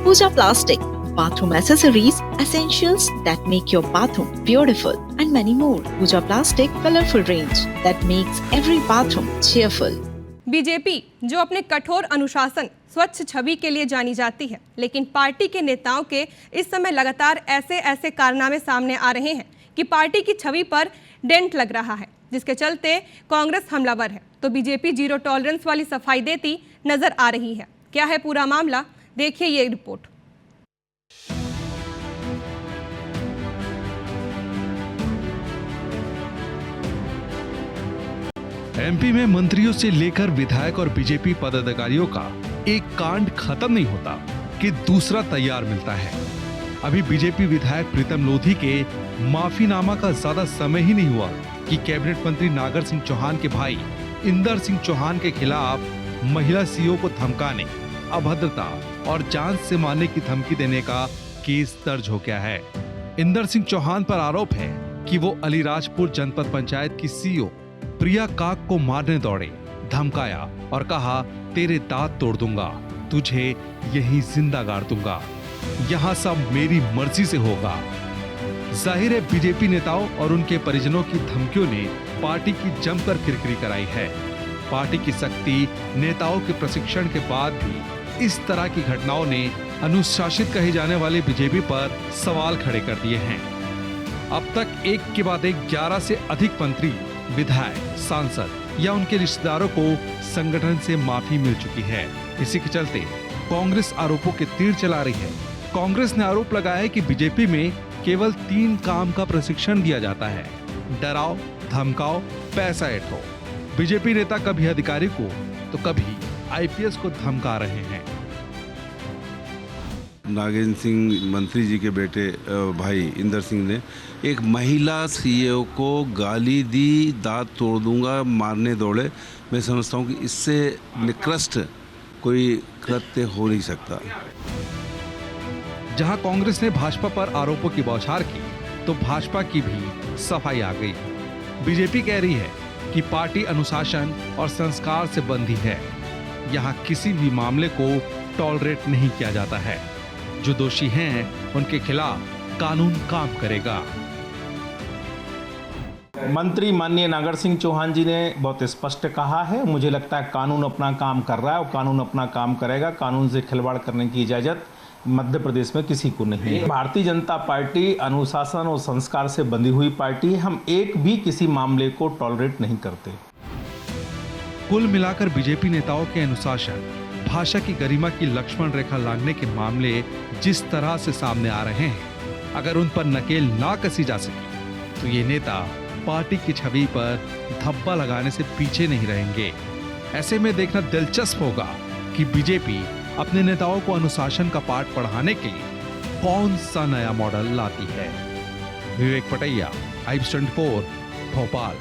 Pooja Plastic, bathroom accessories, essentials that make your bathroom beautiful, and many more. Pooja Plastic colorful range that makes every bathroom cheerful. BJP जो अपने कठोर अनुशासन, स्वच्छ छवि के लिए जानी जाती है, लेकिन पार्टी के नेताओं के इस समय लगातार ऐसे कारनामे सामने आ रहे हैं कि पार्टी की छवि पर डेंट लग रहा है, जिसके चलते कांग्रेस हमलावर है तो बीजेपी जीरो टॉलरेंस वाली सफाई देती नजर आ रही है। क्या है पूरा मामला, देखिए ये रिपोर्ट। एमपी में मंत्रियों से लेकर विधायक और बीजेपी पदाधिकारियों का एक कांड खत्म नहीं होता कि दूसरा तैयार मिलता है। अभी बीजेपी विधायक प्रीतम लोधी के माफीनामा का ज्यादा समय ही नहीं हुआ कि कैबिनेट मंत्री नागर सिंह चौहान के भाई इंदर सिंह चौहान के खिलाफ महिला सीईओ को धमकाने, अभद्रता और जान से मारने की धमकी देने का केस दर्ज हो गया है। इंदर सिंह चौहान पर आरोप है कि वो अलीराजपुर जनपद पंचायत की सीईओ प्रिया काक को मारने दौड़े, धमकाया और कहा तेरे दांत तोड़ दूंगा, तुझे यहीं जिंदा गाड़ दूंगा, यहाँ सब मेरी मर्जी से होगा। जाहिर है बीजेपी नेताओं और उनके परिजनों की धमकियों ने पार्टी की जमकर किरकिरी कराई है। पार्टी की सख्ती, नेताओं के प्रशिक्षण के बाद भी इस तरह की घटनाओं ने अनुशासित कहे जाने वाले बीजेपी पर सवाल खड़े कर दिए हैं। अब तक एक के बाद एक 11 से अधिक मंत्री, विधायक, सांसद या उनके रिश्तेदारों को संगठन से माफी मिल चुकी है। इसी के चलते कांग्रेस आरोपों के तीर चला रही है। कांग्रेस ने आरोप लगाया है कि बीजेपी में केवल 3 काम का प्रशिक्षण दिया जाता है: डराओ, धमकाओ, पैसा ऐंठो। बीजेपी नेता कभी अधिकारी को तो कभी आईपीएस को धमका रहे हैं। नागेंद्र सिंह मंत्री जी के बेटे भाई इंदर सिंह ने एक महिला सीईओ को गाली दी, दांत तोड़ दूंगा, मारने दौड़े। मैं समझता हूं कि इससे निकृष्ट कोई कृत्य हो नहीं सकता। जहां कांग्रेस ने भाजपा पर आरोपों की बौछार की तो भाजपा की भी सफाई आ गई। बीजेपी कह रही है कि पार्टी अनुशासन और संस्कार से बंधी है। यहां किसी भी मामले को टॉलरेट नहीं किया जाता है। जो दोषी हैं उनके खिलाफ कानून काम करेगा। मंत्री माननीय नागर सिंह चौहान जी ने बहुत स्पष्ट कहा है, मुझे लगता है कानून अपना काम कर रहा है और कानून अपना काम करेगा। कानून से खिलवाड़ करने की इजाजत मध्य प्रदेश में किसी को नहीं है। भारतीय जनता पार्टी अनुशासन और संस्कार से बंधी हुई पार्टी है। हम एक भी किसी मामले को टॉलरेट नहीं करते। कुल मिलाकर बीजेपी नेताओं के अनुशासन, भाषा की गरिमा की लक्ष्मण रेखा लांघने के मामले जिस तरह से सामने आ रहे हैं, अगर उन पर नकेल ना कसी जा सकी तो ये नेता पार्टी की छवि पर धब्बा लगाने से पीछे नहीं रहेंगे। ऐसे में देखना दिलचस्प होगा कि बीजेपी अपने नेताओं को अनुशासन का पाठ पढ़ाने के लिए कौन सा नया मॉडल लाती है। विवेक पटैया, IBS 24, भोपाल।